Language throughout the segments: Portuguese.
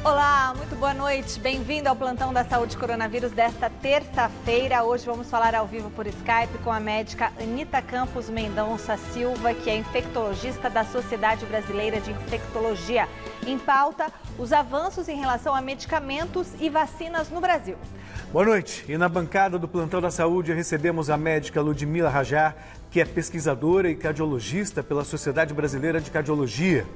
Olá, muito boa noite. Bem-vindo ao Plantão da Saúde Coronavírus desta terça-feira. Hoje vamos falar ao vivo por Skype com a médica Anita Campos Mendonça Silva, que é infectologista da Sociedade Brasileira de Infectologia. Em pauta, os avanços em relação a medicamentos e vacinas no Brasil. Boa noite. E na bancada do Plantão da Saúde recebemos a médica Ludmila Rajar, que é pesquisadora e cardiologista pela Sociedade Brasileira de Cardiologia.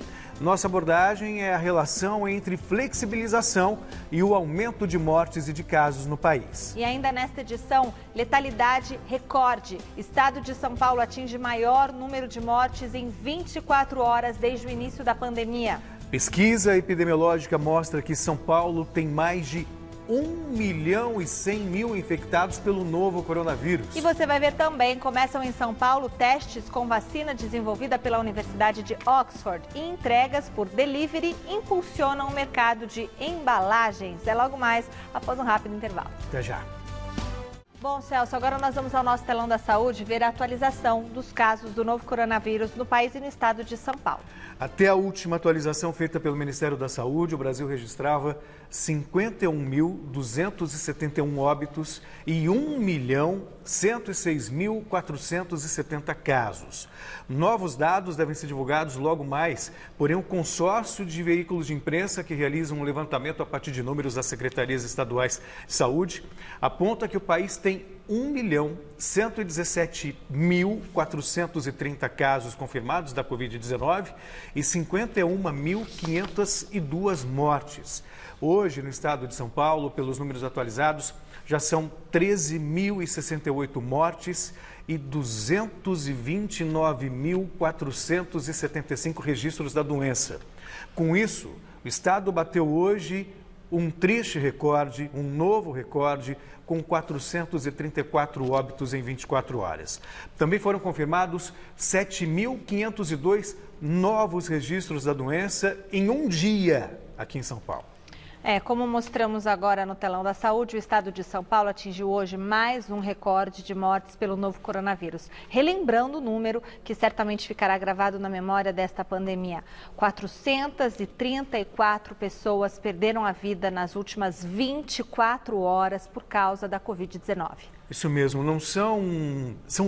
Nossa abordagem é a relação entre flexibilização e o aumento de mortes e de casos no país. E ainda nesta edição, letalidade recorde. Estado de São Paulo atinge maior número de mortes em 24 horas desde o início da pandemia. Pesquisa epidemiológica mostra que São Paulo tem mais de 1.100.000 infectados pelo novo coronavírus. E você vai ver também, começam em São Paulo testes com vacina desenvolvida pela Universidade de Oxford e entregas por delivery impulsionam o mercado de embalagens. É logo mais após um rápido intervalo. Até já. Bom, Celso, agora nós vamos ao nosso telão da saúde ver a atualização dos casos do novo coronavírus no país e no estado de São Paulo. Até a última atualização feita pelo Ministério da Saúde, o Brasil registrava 51.271 óbitos e 1.106.470 casos. Novos dados devem ser divulgados logo mais, porém o consórcio de veículos de imprensa que realizam um levantamento a partir de números das secretarias estaduais de saúde aponta que o país tem 1.117.430 casos confirmados da Covid-19 e 51.502 mortes. Hoje, no estado de São Paulo, pelos números atualizados, já são 13.068 mortes e 229.475 registros da doença. Com isso, o estado bateu hoje um triste recorde, um novo recorde, com 434 óbitos em 24 horas. Também foram confirmados 7.502 novos registros da doença em um dia aqui em São Paulo. Como mostramos agora no telão da saúde, o estado de São Paulo atingiu hoje mais um recorde de mortes pelo novo coronavírus. Relembrando o número que certamente ficará gravado na memória desta pandemia. 434 pessoas perderam a vida nas últimas 24 horas por causa da Covid-19. Isso mesmo, são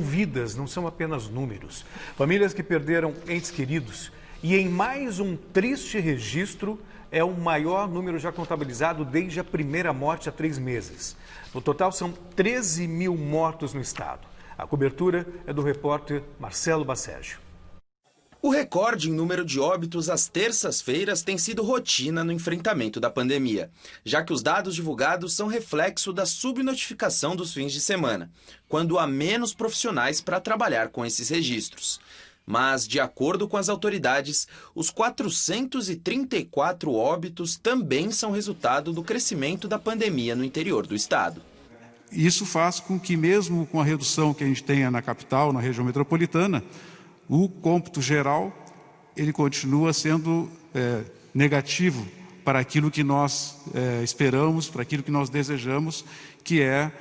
vidas, não são apenas números. Famílias que perderam entes queridos e em mais um triste registro, é o maior número já contabilizado desde a primeira morte há 3 meses. No total, são 13.000 mortos no estado. A cobertura é do repórter Marcelo Basségio. O recorde em número de óbitos às terças-feiras tem sido rotina no enfrentamento da pandemia, já que os dados divulgados são reflexo da subnotificação dos fins de semana, quando há menos profissionais para trabalhar com esses registros. Mas, de acordo com as autoridades, os 434 óbitos também são resultado do crescimento da pandemia no interior do estado. Isso faz com que, mesmo com a redução que a gente tenha na capital, na região metropolitana, o cômputo geral ele continua sendo negativo para aquilo que nós esperamos, para aquilo que nós desejamos, que é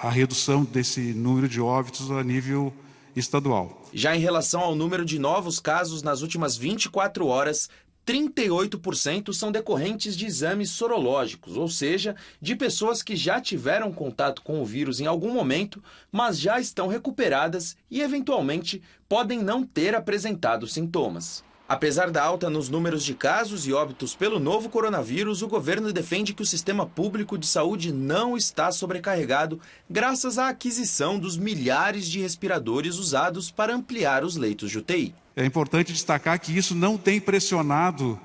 a redução desse número de óbitos a nível estadual. Já em relação ao número de novos casos nas últimas 24 horas, 38% são decorrentes de exames sorológicos, ou seja, de pessoas que já tiveram contato com o vírus em algum momento, mas já estão recuperadas e, eventualmente, podem não ter apresentado sintomas. Apesar da alta nos números de casos e óbitos pelo novo coronavírus, o governo defende que o sistema público de saúde não está sobrecarregado graças à aquisição dos milhares de respiradores usados para ampliar os leitos de UTI. É importante destacar que isso não tem pressionado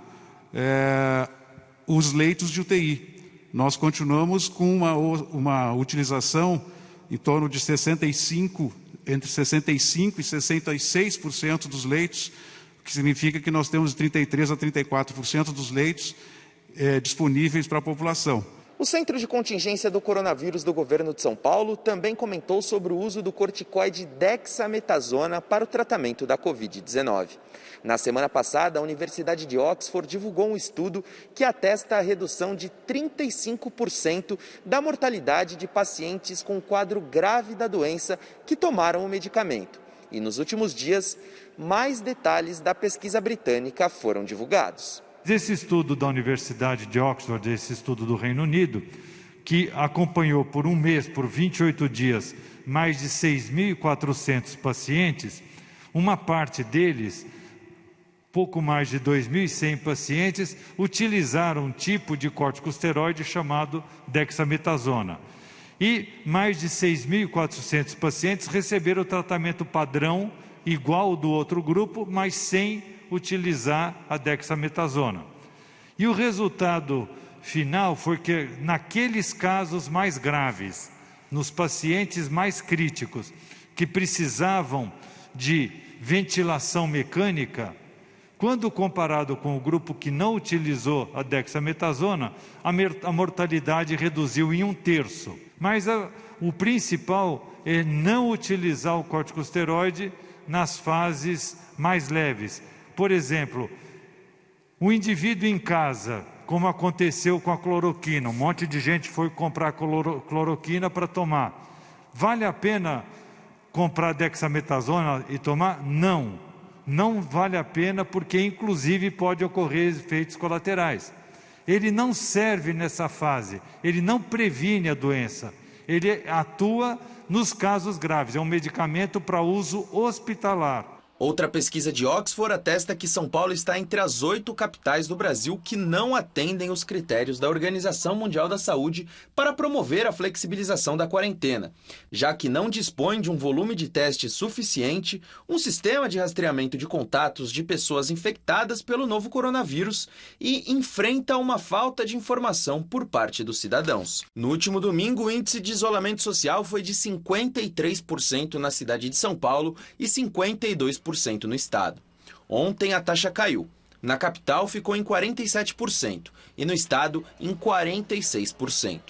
os leitos de UTI. Nós continuamos com uma utilização em torno de entre 65% e 66% dos leitos, o que significa que nós temos 33% a 34% dos leitos disponíveis para a população. O Centro de Contingência do Coronavírus do Governo de São Paulo também comentou sobre o uso do corticoide dexametasona para o tratamento da Covid-19. Na semana passada, a Universidade de Oxford divulgou um estudo que atesta a redução de 35% da mortalidade de pacientes com quadro grave da doença que tomaram o medicamento. E nos últimos dias, mais detalhes da pesquisa britânica foram divulgados. esse estudo da Universidade de Oxford, esse estudo do Reino Unido, que acompanhou por um mês, por 28 dias, mais de 6.400 pacientes, uma parte deles, pouco mais de 2.100 pacientes, utilizaram um tipo de corticosteroide chamado dexametasona. E mais de 6.400 pacientes receberam o tratamento padrão, igual ao do outro grupo, mas sem utilizar a dexametasona. E o resultado final foi que, naqueles casos mais graves, nos pacientes mais críticos, que precisavam de ventilação mecânica, quando comparado com o grupo que não utilizou a dexametasona, a mortalidade reduziu em 1/3. Mas o principal é não utilizar o corticosteroide nas fases mais leves. Por exemplo, o indivíduo em casa, como aconteceu com a cloroquina, um monte de gente foi comprar cloroquina para tomar. Vale a pena comprar dexametasona e tomar? Não. Não vale a pena porque, inclusive, pode ocorrer efeitos colaterais. Ele não serve nessa fase, ele não previne a doença, ele atua nos casos graves, é um medicamento para uso hospitalar. Outra pesquisa de Oxford atesta que São Paulo está entre as 8 capitais do Brasil que não atendem os critérios da Organização Mundial da Saúde para promover a flexibilização da quarentena, já que não dispõe de um volume de testes suficiente, um sistema de rastreamento de contatos de pessoas infectadas pelo novo coronavírus e enfrenta uma falta de informação por parte dos cidadãos. No último domingo, o índice de isolamento social foi de 53% na cidade de São Paulo e 52% no estado. Ontem a taxa caiu. Na capital ficou em 47% e no estado em 46%.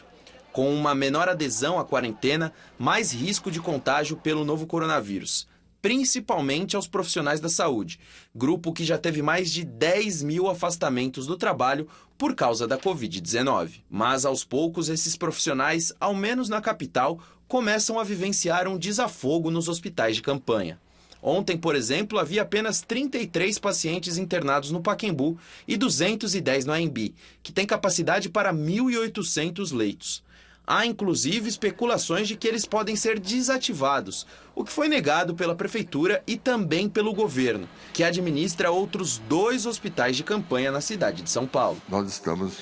Com uma menor adesão à quarentena, mais risco de contágio pelo novo coronavírus, principalmente aos profissionais da saúde, grupo que já teve mais de 10.000 afastamentos do trabalho por causa da Covid-19. Mas aos poucos esses profissionais, ao menos na capital, começam a vivenciar um desafogo nos hospitais de campanha. Ontem, por exemplo, havia apenas 33 pacientes internados no Pacaembu e 210 no AMB, que tem capacidade para 1.800 leitos. Há, inclusive, especulações de que eles podem ser desativados, o que foi negado pela Prefeitura e também pelo governo, que administra outros 2 hospitais de campanha na cidade de São Paulo. Nós estamos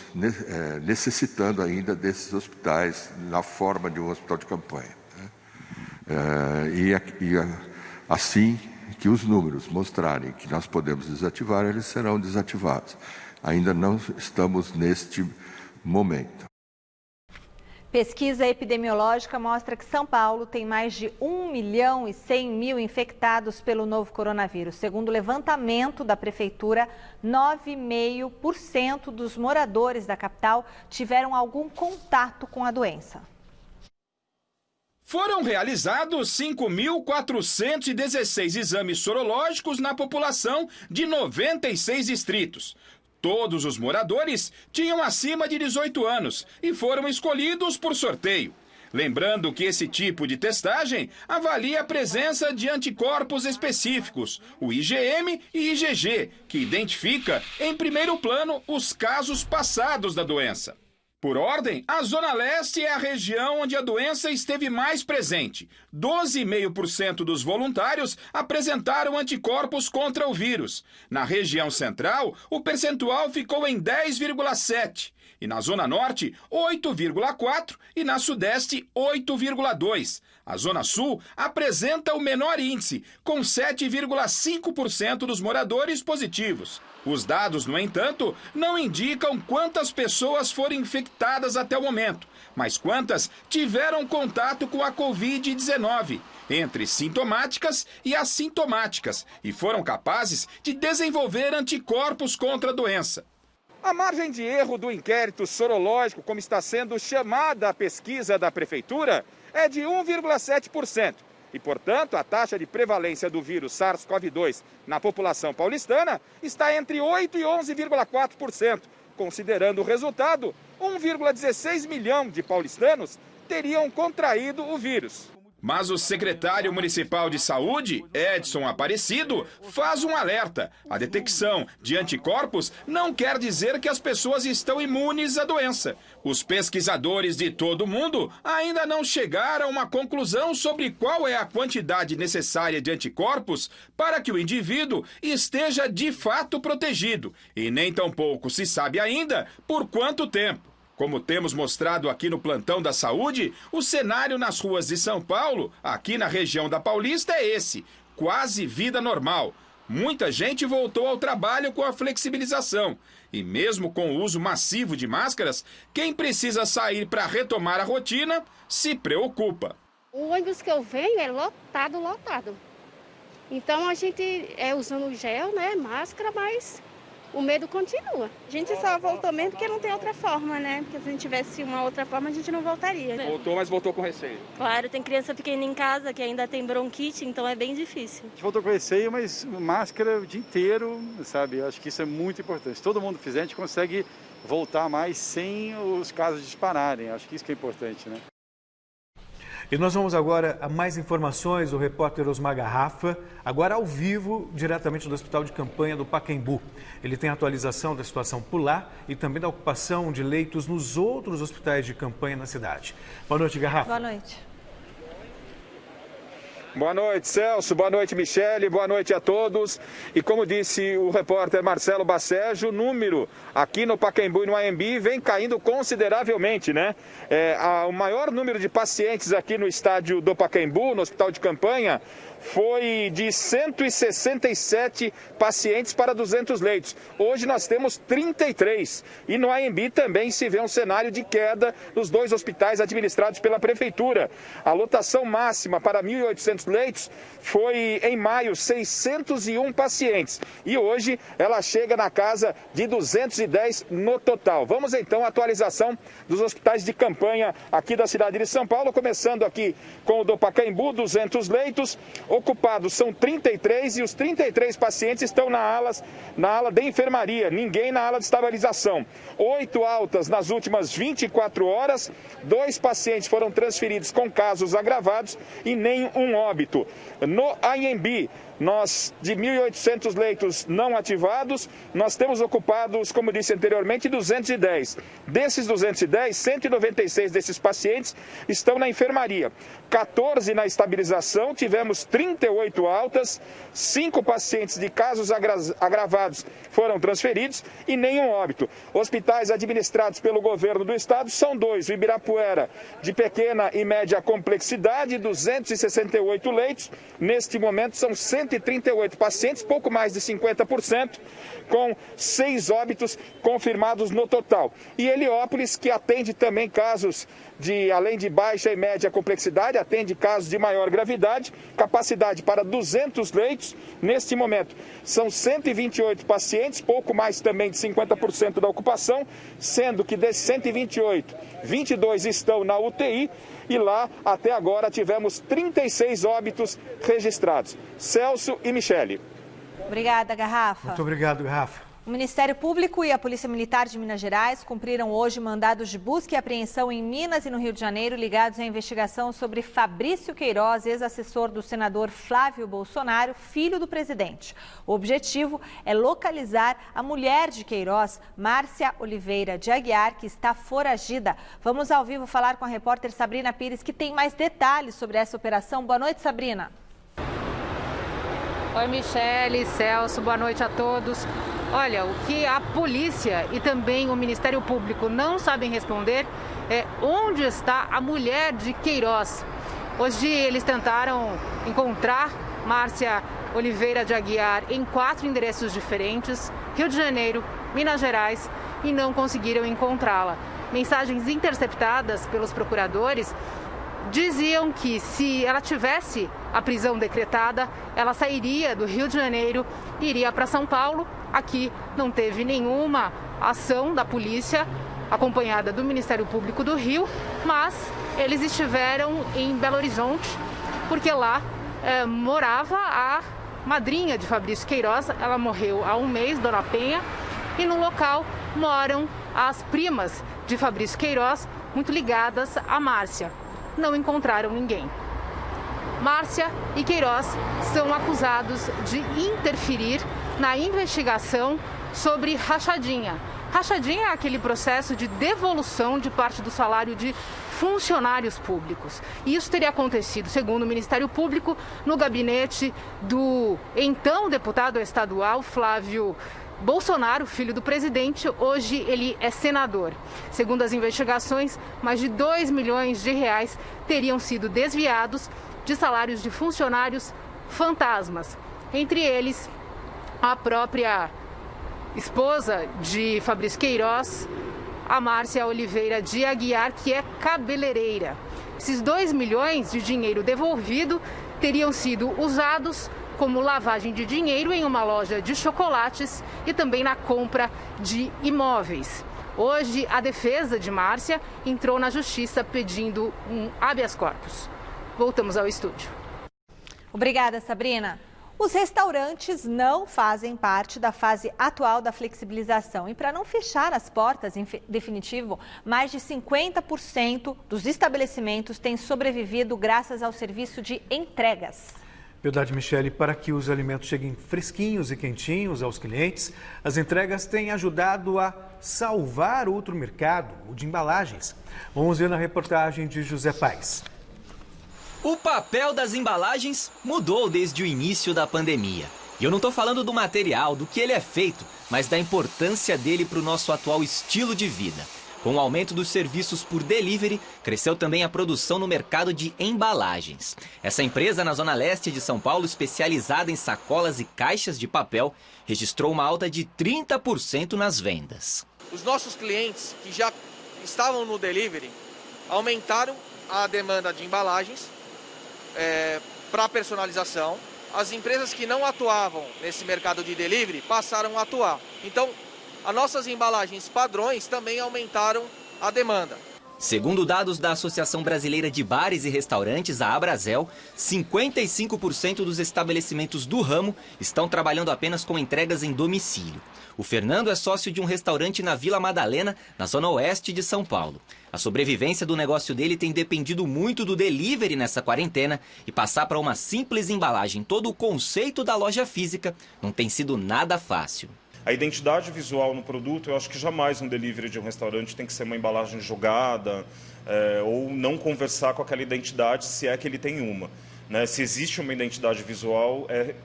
necessitando ainda desses hospitais na forma de um hospital de campanha. Assim que os números mostrarem que nós podemos desativar, eles serão desativados. Ainda não estamos neste momento. Pesquisa epidemiológica mostra que São Paulo tem mais de 1.100.000 infectados pelo novo coronavírus. Segundo o levantamento da Prefeitura, 9,5% dos moradores da capital tiveram algum contato com a doença. Foram realizados 5.416 exames sorológicos na população de 96 distritos. Todos os moradores tinham acima de 18 anos e foram escolhidos por sorteio. Lembrando que esse tipo de testagem avalia a presença de anticorpos específicos, o IgM e IgG, que identifica em primeiro plano os casos passados da doença. Por ordem, a Zona Leste é a região onde a doença esteve mais presente. 12,5% dos voluntários apresentaram anticorpos contra o vírus. Na região central, o percentual ficou em 10,7%. E na Zona Norte, 8,4% e na Sudeste, 8,2%. A Zona Sul apresenta o menor índice, com 7,5% dos moradores positivos. Os dados, no entanto, não indicam quantas pessoas foram infectadas até o momento, mas quantas tiveram contato com a Covid-19, entre sintomáticas e assintomáticas, e foram capazes de desenvolver anticorpos contra a doença. A margem de erro do inquérito sorológico, como está sendo chamada a pesquisa da Prefeitura, é de 1,7%. E, portanto, a taxa de prevalência do vírus SARS-CoV-2 na população paulistana está entre 8% e 11,4%. Considerando o resultado, 1,16 milhão de paulistanos teriam contraído o vírus. Mas o secretário municipal de saúde, Edson Aparecido, faz um alerta. A detecção de anticorpos não quer dizer que as pessoas estão imunes à doença. Os pesquisadores de todo o mundo ainda não chegaram a uma conclusão sobre qual é a quantidade necessária de anticorpos para que o indivíduo esteja de fato protegido. E nem tampouco se sabe ainda por quanto tempo. Como temos mostrado aqui no Plantão da Saúde, o cenário nas ruas de São Paulo, aqui na região da Paulista, é esse: quase vida normal. Muita gente voltou ao trabalho com a flexibilização. E mesmo com o uso massivo de máscaras, quem precisa sair para retomar a rotina se preocupa. O ônibus que eu venho é lotado. Então a gente usando gel, né, máscara, mas o medo continua. A gente só voltou mesmo porque não tem outra forma, né? Porque se a gente tivesse uma outra forma, a gente não voltaria. Voltou, mas voltou com receio. Claro, tem criança pequena em casa que ainda tem bronquite, então é bem difícil. A gente voltou com receio, mas máscara o dia inteiro, sabe? Eu acho que isso é muito importante. Se todo mundo fizer, a gente consegue voltar mais sem os casos dispararem. Acho que isso que é importante, né? E nós vamos agora a mais informações do repórter Osmar Garrafa, agora ao vivo, diretamente do Hospital de Campanha do Pacaembu. Ele tem atualização da situação por lá e também da ocupação de leitos nos outros hospitais de campanha na cidade. Boa noite, Garrafa. Boa noite. Boa noite, Celso. Boa noite, Michele. Boa noite a todos. E como disse o repórter Marcelo Bacejo, o número aqui no Pacaembu e no AMB vem caindo consideravelmente, né? O maior número de pacientes aqui no estádio do Pacaembu, no Hospital de Campanha, foi de 167 pacientes para 200 leitos. Hoje nós temos 33. E no AMB também se vê um cenário de queda nos dois hospitais administrados pela Prefeitura. A lotação máxima para 1.800 leitos foi, em maio, 601 pacientes. E hoje ela chega na casa de 210 no total. Vamos então à atualização dos hospitais de campanha aqui da cidade de São Paulo, começando aqui com o do Pacaembu, 200 leitos. Ocupados são 33 e os 33 pacientes estão na ala de enfermaria, ninguém na ala de estabilização. 8 altas nas últimas 24 horas, 2 pacientes foram transferidos com casos agravados e nem um óbito. No AMB, nós, de 1.800 leitos não ativados, nós temos ocupados, como disse anteriormente, 210. Desses 210, 196 desses pacientes estão na enfermaria. 14 na estabilização, tivemos 38 altas, 5 pacientes de casos agravados foram transferidos e nenhum óbito. Hospitais administrados pelo governo do estado são 2, o Ibirapuera, de pequena e média complexidade, 268 leitos. Neste momento são 138 pacientes, pouco mais de 50%, com 6 óbitos confirmados no total. E Heliópolis, que atende também casos além de baixa e média complexidade, atende casos de maior gravidade, capacidade para 200 leitos. Neste momento são 128 pacientes, pouco mais também de 50% da ocupação, sendo que desses 128, 22 estão na UTI. E lá, até agora, tivemos 36 óbitos registrados. Celso e Michele. Obrigada, Garrafa. Muito obrigado, Garrafa. O Ministério Público e a Polícia Militar de Minas Gerais cumpriram hoje mandados de busca e apreensão em Minas e no Rio de Janeiro ligados à investigação sobre Fabrício Queiroz, ex-assessor do senador Flávio Bolsonaro, filho do presidente. O objetivo é localizar a mulher de Queiroz, Márcia Oliveira de Aguiar, que está foragida. Vamos ao vivo falar com a repórter Sabrina Pires, que tem mais detalhes sobre essa operação. Boa noite, Sabrina. Oi, Michele, Celso, boa noite a todos. Olha, o que a polícia e também o Ministério Público não sabem responder é onde está a mulher de Queiroz. Hoje eles tentaram encontrar Márcia Oliveira de Aguiar em 4 endereços diferentes, Rio de Janeiro, Minas Gerais, e não conseguiram encontrá-la. Mensagens interceptadas pelos procuradores diziam que se ela tivesse a prisão decretada, ela sairia do Rio de Janeiro e iria para São Paulo. Aqui não teve nenhuma ação da polícia, acompanhada do Ministério Público do Rio, mas eles estiveram em Belo Horizonte, porque lá morava a madrinha de Fabrício Queiroz. Ela morreu há um mês, Dona Penha, e no local moram as primas de Fabrício Queiroz, muito ligadas a Márcia. Não encontraram ninguém. Márcia e Queiroz são acusados de interferir na investigação sobre rachadinha. Rachadinha é aquele processo de devolução de parte do salário de funcionários públicos. E isso teria acontecido, segundo o Ministério Público, no gabinete do então deputado estadual Flávio Bolsonaro, filho do presidente. Hoje ele é senador. Segundo as investigações, mais de 2 milhões de reais teriam sido desviados de salários de funcionários fantasmas. Entre eles, a própria esposa de Fabrício Queiroz, a Márcia Oliveira de Aguiar, que é cabeleireira. Esses 2 milhões de dinheiro devolvido teriam sido usados como lavagem de dinheiro em uma loja de chocolates e também na compra de imóveis. Hoje, a defesa de Márcia entrou na justiça pedindo um habeas corpus. Voltamos ao estúdio. Obrigada, Sabrina. Os restaurantes não fazem parte da fase atual da flexibilização. E para não fechar as portas em definitivo, mais de 50% dos estabelecimentos têm sobrevivido graças ao serviço de entregas. Verdade, Michele, para que os alimentos cheguem fresquinhos e quentinhos aos clientes, as entregas têm ajudado a salvar outro mercado, o de embalagens. Vamos ver na reportagem de José Paes. O papel das embalagens mudou desde o início da pandemia. E eu não estou falando do material, do que ele é feito, mas da importância dele para o nosso atual estilo de vida. Com o aumento dos serviços por delivery, cresceu também a produção no mercado de embalagens. Essa empresa na Zona Leste de São Paulo, especializada em sacolas e caixas de papel, registrou uma alta de 30% nas vendas. Os nossos clientes que já estavam no delivery aumentaram a demanda de embalagens para personalização. As empresas que não atuavam nesse mercado de delivery passaram a atuar. Então, as nossas embalagens padrões também aumentaram a demanda. Segundo dados da Associação Brasileira de Bares e Restaurantes, a Abrazel, 55% dos estabelecimentos do ramo estão trabalhando apenas com entregas em domicílio. O Fernando é sócio de um restaurante na Vila Madalena, na zona oeste de São Paulo. A sobrevivência do negócio dele tem dependido muito do delivery nessa quarentena e passar para uma simples embalagem todo o conceito da loja física não tem sido nada fácil. A identidade visual no produto, eu acho que jamais um delivery de um restaurante tem que ser uma embalagem jogada ou não conversar com aquela identidade, se é que ele tem uma. Né? Se existe uma identidade visual, é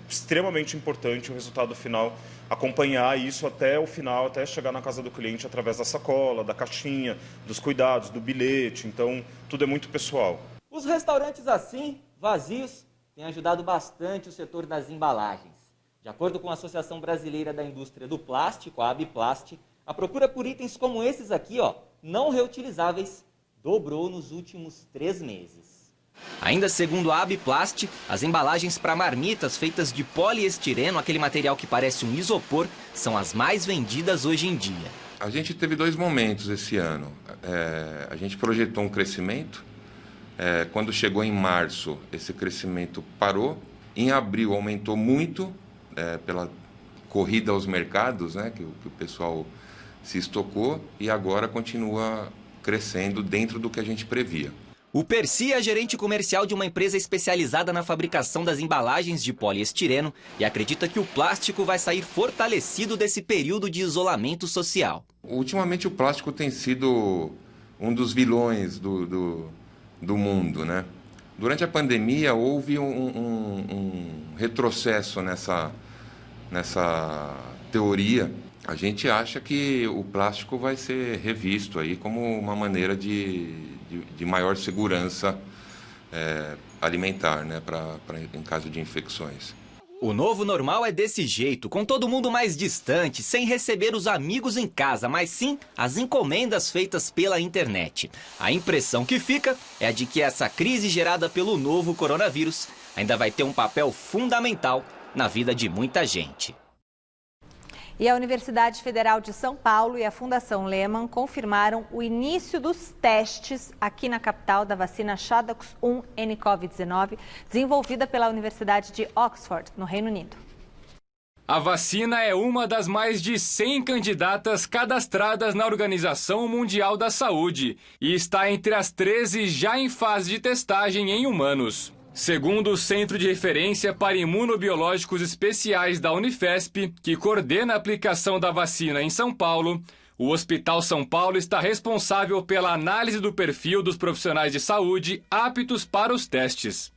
extremamente importante o resultado final, acompanhar isso até o final, até chegar na casa do cliente através da sacola, da caixinha, dos cuidados, do bilhete. Então, tudo é muito pessoal. Os restaurantes assim, vazios, têm ajudado bastante o setor das embalagens. De acordo com a Associação Brasileira da Indústria do Plástico, a Abiplast, a procura por itens como esses aqui, não reutilizáveis, dobrou nos últimos 3 meses. Ainda segundo a Abiplast, as embalagens para marmitas feitas de poliestireno, aquele material que parece um isopor, são as mais vendidas hoje em dia. A gente teve 2 momentos esse ano. A gente projetou um crescimento. Quando chegou em março, esse crescimento parou. Em abril aumentou muito, pela corrida aos mercados, né, que o pessoal se estocou, e agora continua crescendo dentro do que a gente previa. O Percy é gerente comercial de uma empresa especializada na fabricação das embalagens de poliestireno e acredita que o plástico vai sair fortalecido desse período de isolamento social. Ultimamente o plástico tem sido um dos vilões do mundo, né? Durante a pandemia houve um retrocesso nessa teoria. A gente acha que o plástico vai ser revisto aí como uma maneira de maior segurança alimentar, né, em caso de infecções. O novo normal é desse jeito, com todo mundo mais distante, sem receber os amigos em casa, mas sim as encomendas feitas pela internet. A impressão que fica é a de que essa crise gerada pelo novo coronavírus ainda vai ter um papel fundamental na vida de muita gente. E a Universidade Federal de São Paulo e a Fundação Lehman confirmaram o início dos testes aqui na capital da vacina Shadox 1 nCoV-19, desenvolvida pela Universidade de Oxford, no Reino Unido. A vacina é uma das mais de 100 candidatas cadastradas na Organização Mundial da Saúde e está entre as 13 já em fase de testagem em humanos. Segundo o Centro de Referência para Imunobiológicos Especiais da Unifesp, que coordena a aplicação da vacina em São Paulo, o Hospital São Paulo está responsável pela análise do perfil dos profissionais de saúde aptos para os testes.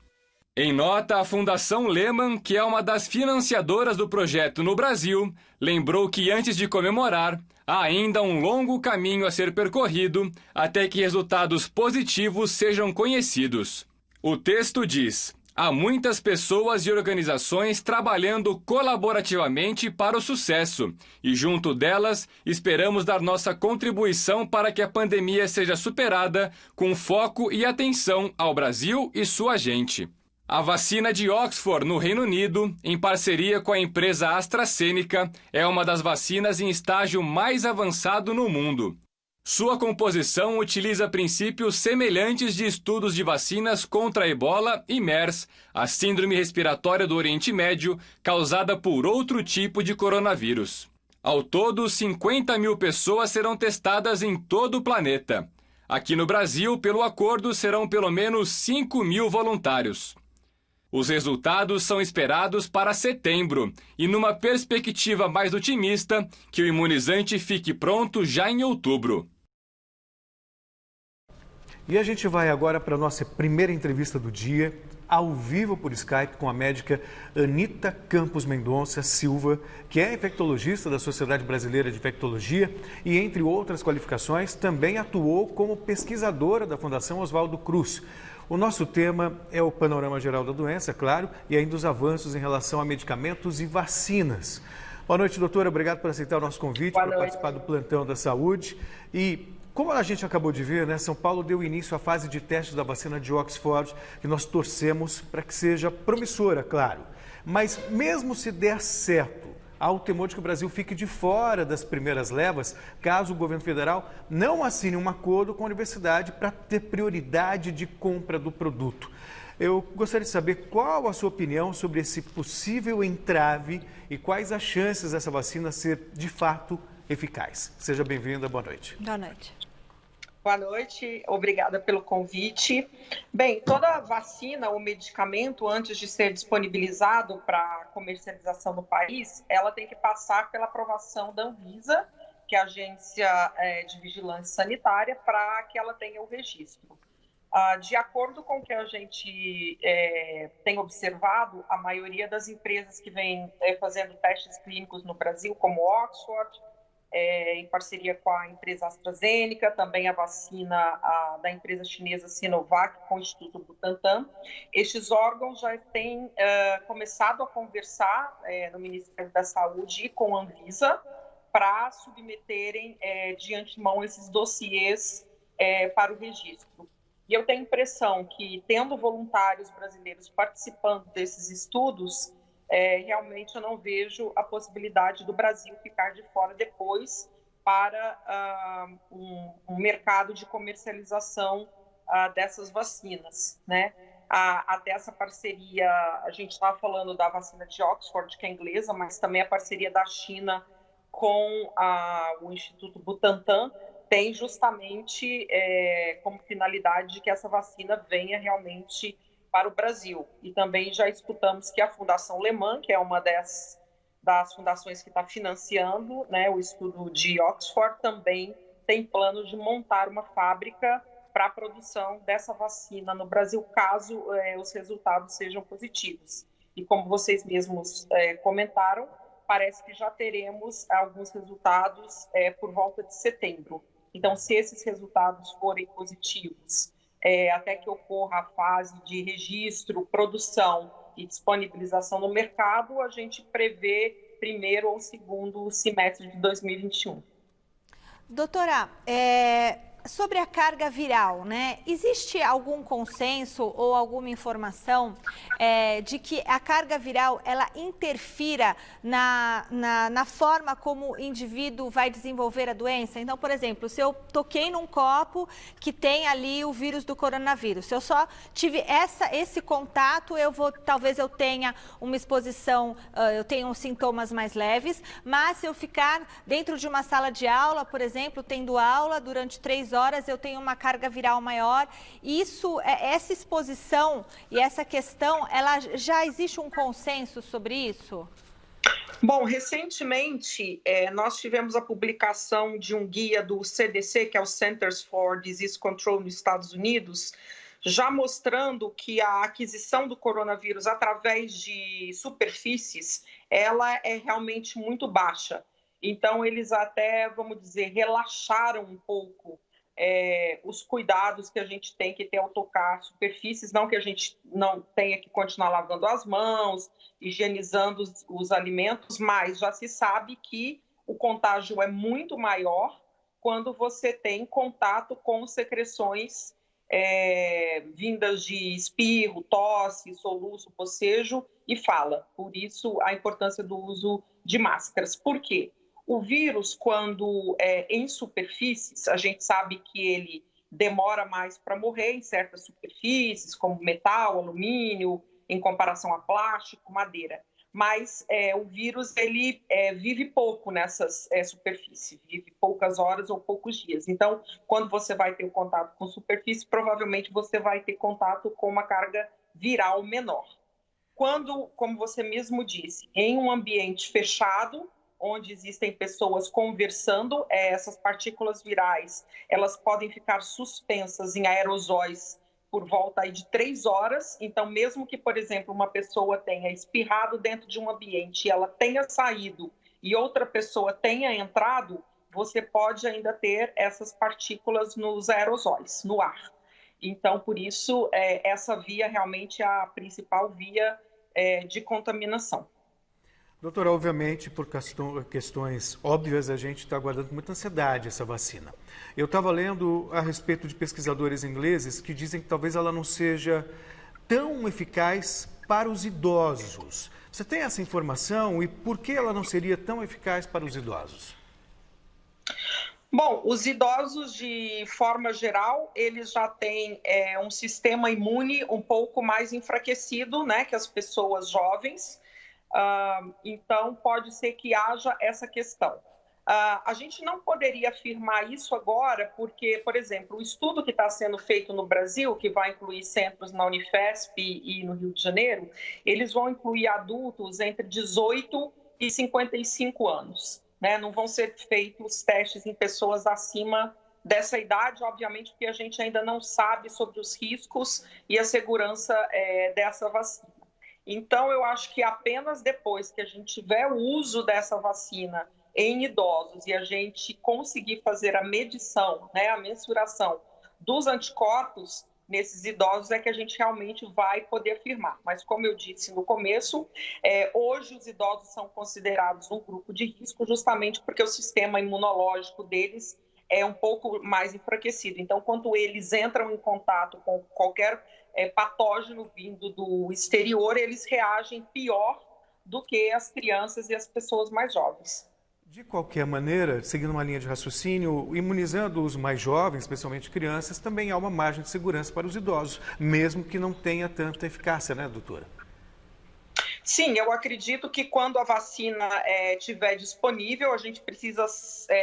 Em nota, a Fundação Lehman, que é uma das financiadoras do projeto no Brasil, lembrou que antes de comemorar, há ainda um longo caminho a ser percorrido até que resultados positivos sejam conhecidos. O texto diz: há muitas pessoas e organizações trabalhando colaborativamente para o sucesso e, junto delas, esperamos dar nossa contribuição para que a pandemia seja superada com foco e atenção ao Brasil e sua gente. A vacina de Oxford, no Reino Unido, em parceria com a empresa AstraZeneca, é uma das vacinas em estágio mais avançado no mundo. Sua composição utiliza princípios semelhantes de estudos de vacinas contra a Ebola e MERS, a síndrome respiratória do Oriente Médio, causada por outro tipo de coronavírus. Ao todo, 50 mil pessoas serão testadas em todo o planeta. Aqui no Brasil, pelo acordo, serão pelo menos 5 mil voluntários. Os resultados são esperados para setembro e, numa perspectiva mais otimista, que o imunizante fique pronto já em outubro. E a gente vai agora para a nossa primeira entrevista do dia, ao vivo por Skype, com a médica Anita Campos Mendonça Silva, que é infectologista da Sociedade Brasileira de Infectologia e, entre outras qualificações, também atuou como pesquisadora da Fundação Oswaldo Cruz. O nosso tema é o panorama geral da doença, claro, e ainda os avanços em relação a medicamentos e vacinas. Boa noite, doutora. Obrigado por aceitar o nosso convite para participar do Plantão da Saúde. E, como a gente acabou de ver, né, São Paulo deu início à fase de testes da vacina de Oxford, que nós torcemos para que seja promissora, claro. Mas, mesmo se der certo, há o temor de que o Brasil fique de fora das primeiras levas, caso o governo federal não assine um acordo com a universidade para ter prioridade de compra do produto. Eu gostaria de saber qual a sua opinião sobre esse possível entrave e quais as chances dessa vacina ser, de fato, eficaz. Seja bem-vinda, boa noite. Boa noite. Boa noite, obrigada pelo convite. Bem, toda vacina ou medicamento, antes de ser disponibilizado para comercialização no país, ela tem que passar pela aprovação da Anvisa, que é a Agência de Vigilância Sanitária, para que ela tenha o registro. De acordo com o que a gente tem observado, a maioria das empresas que vem fazendo testes clínicos no Brasil, como Oxford, em parceria com a empresa AstraZeneca, também a vacina da empresa chinesa Sinovac com o Instituto Butantan. Estes órgãos já têm começado a conversar no Ministério da Saúde e com a Anvisa para submeterem de antemão esses dossiês para o registro. E eu tenho a impressão que, tendo voluntários brasileiros participando desses estudos, realmente eu não vejo a possibilidade do Brasil ficar de fora depois para um mercado de comercialização dessas vacinas, né? Até essa parceria, a gente estava falando da vacina de Oxford, que é inglesa, mas também a parceria da China com o Instituto Butantan tem justamente como finalidade de que essa vacina venha realmente para o Brasil. E também já escutamos que a Fundação Lehman, que é uma das fundações que está financiando, né, o estudo de Oxford, também tem planos de montar uma fábrica para a produção dessa vacina no Brasil, caso os resultados sejam positivos. E como vocês mesmos comentaram, parece que já teremos alguns resultados por volta de setembro. Então, se esses resultados forem positivos, até que ocorra a fase de registro, produção e disponibilização no mercado, a gente prevê primeiro ou segundo semestre de 2021. Doutora, sobre a carga viral, né? Existe algum consenso ou alguma informação de que a carga viral ela interfira na forma como o indivíduo vai desenvolver a doença? Então, por exemplo, se eu toquei num copo que tem ali o vírus do coronavírus, se eu só tive esse contato, talvez eu tenha uma exposição, eu tenho sintomas mais leves, mas se eu ficar dentro de uma sala de aula, por exemplo, tendo aula durante 3 3 horas eu tenho uma carga viral maior. Isso, essa exposição e essa questão, já existe um consenso sobre isso? Bom, recentemente nós tivemos a publicação de um guia do CDC, que é o Centers for Disease Control nos Estados Unidos, já mostrando que a aquisição do coronavírus através de superfícies, ela é realmente muito baixa. Então, eles até, vamos dizer, relaxaram um pouco os cuidados que a gente tem que ter ao tocar superfícies, não que a gente não tenha que continuar lavando as mãos, higienizando os alimentos, mas já se sabe que o contágio é muito maior quando você tem contato com secreções vindas de espirro, tosse, soluço, bocejo e fala. Por isso, a importância do uso de máscaras. Por quê? O vírus, quando é em superfícies, a gente sabe que ele demora mais para morrer em certas superfícies, como metal, alumínio, em comparação a plástico, madeira. Mas o vírus ele vive pouco nessas superfícies, vive poucas horas ou poucos dias. Então, quando você vai ter o contato com superfície, provavelmente você vai ter contato com uma carga viral menor. Quando, como você mesmo disse, em um ambiente fechado, onde existem pessoas conversando, essas partículas virais, elas podem ficar suspensas em aerosóis por volta aí de 3 horas. Então, mesmo que, por exemplo, uma pessoa tenha espirrado dentro de um ambiente e ela tenha saído e outra pessoa tenha entrado, você pode ainda ter essas partículas nos aerosóis, no ar. Então, por isso, essa via realmente é a principal via de contaminação. Doutora, obviamente, por questões óbvias, a gente está aguardando com muita ansiedade essa vacina. Eu estava lendo a respeito de pesquisadores ingleses que dizem que talvez ela não seja tão eficaz para os idosos. Você tem essa informação e por que ela não seria tão eficaz para os idosos? Bom, os idosos, de forma geral, eles já têm um sistema imune um pouco mais enfraquecido, né, que as pessoas jovens. Então, pode ser que haja essa questão. A gente não poderia afirmar isso agora, porque, por exemplo, o estudo que está sendo feito no Brasil, que vai incluir centros na Unifesp e no Rio de Janeiro, eles vão incluir adultos entre 18 e 55 anos. Né? Não vão ser feitos testes em pessoas acima dessa idade, obviamente, porque a gente ainda não sabe sobre os riscos e a segurança dessa vacina. Então, eu acho que apenas depois que a gente tiver o uso dessa vacina em idosos e a gente conseguir fazer a medição, né, a mensuração dos anticorpos nesses idosos, é que a gente realmente vai poder afirmar. Mas, como eu disse no começo, hoje os idosos são considerados um grupo de risco justamente porque o sistema imunológico deles é um pouco mais enfraquecido. Então, quando eles entram em contato com qualquer patógeno vindo do exterior, eles reagem pior do que as crianças e as pessoas mais jovens. De qualquer maneira, seguindo uma linha de raciocínio, imunizando os mais jovens, especialmente crianças, também há uma margem de segurança para os idosos, mesmo que não tenha tanta eficácia, né, doutora? Sim, eu acredito que quando a vacina estiver disponível, a gente precisa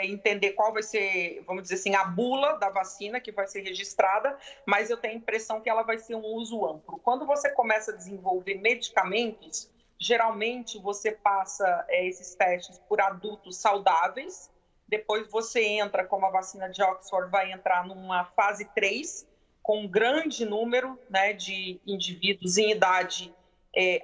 entender qual vai ser, vamos dizer assim, a bula da vacina que vai ser registrada, mas eu tenho a impressão que ela vai ser um uso amplo. Quando você começa a desenvolver medicamentos, geralmente você passa esses testes por adultos saudáveis, depois você entra, como a vacina de Oxford vai entrar numa fase 3, com um grande número, né, de indivíduos em idade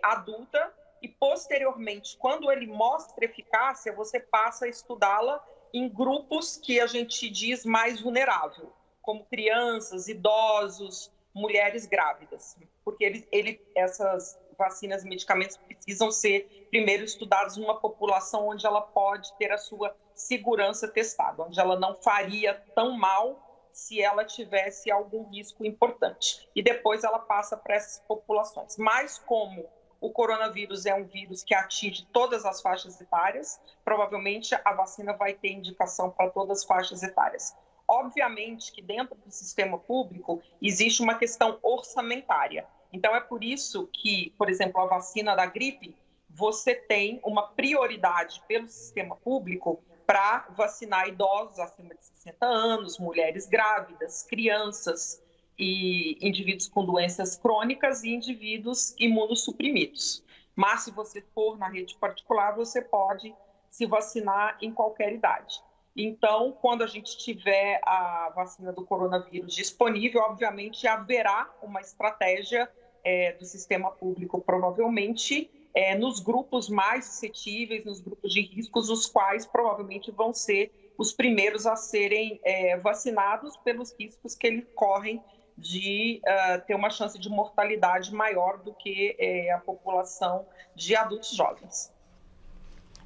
adulta, e posteriormente, quando ele mostra eficácia, você passa a estudá-la em grupos que a gente diz mais vulnerável, como crianças, idosos, mulheres grávidas, porque essas vacinas e medicamentos precisam ser primeiro estudados numa população onde ela pode ter a sua segurança testada, onde ela não faria tão mal se ela tivesse algum risco importante. E depois ela passa para essas populações. Mas como o coronavírus é um vírus que atinge todas as faixas etárias, provavelmente a vacina vai ter indicação para todas as faixas etárias. Obviamente que dentro do sistema público existe uma questão orçamentária. Então é por isso que, por exemplo, a vacina da gripe, você tem uma prioridade pelo sistema público para vacinar idosos acima de 60 anos, mulheres grávidas, crianças e indivíduos com doenças crônicas e indivíduos imunossuprimidos. Mas se você for na rede particular, você pode se vacinar em qualquer idade. Então, quando a gente tiver a vacina do coronavírus disponível, obviamente haverá uma estratégia do sistema público, provavelmente, nos grupos mais suscetíveis, nos grupos de riscos, os quais provavelmente vão ser os primeiros a serem vacinados pelos riscos que eles correm de ter uma chance de mortalidade maior do que a população de adultos jovens.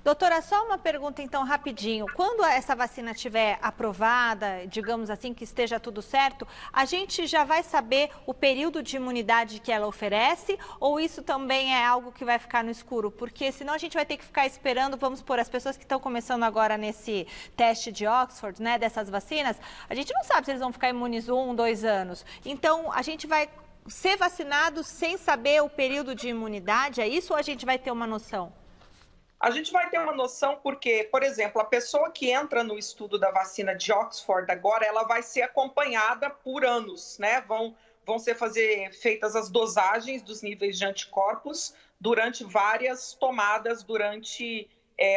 Doutora, só uma pergunta então rapidinho. Quando essa vacina estiver aprovada, digamos assim, que esteja tudo certo, a gente já vai saber o período de imunidade que ela oferece ou isso também é algo que vai ficar no escuro? Porque senão a gente vai ter que ficar esperando, vamos supor, as pessoas que estão começando agora nesse teste de Oxford, né, dessas vacinas, a gente não sabe se eles vão ficar imunes 1, 2 anos. Então, a gente vai ser vacinado sem saber o período de imunidade, é isso ou a gente vai ter uma noção? A gente vai ter uma noção porque, por exemplo, a pessoa que entra no estudo da vacina de Oxford agora, ela vai ser acompanhada por anos, né? Vão ser feitas as dosagens dos níveis de anticorpos durante várias tomadas, durante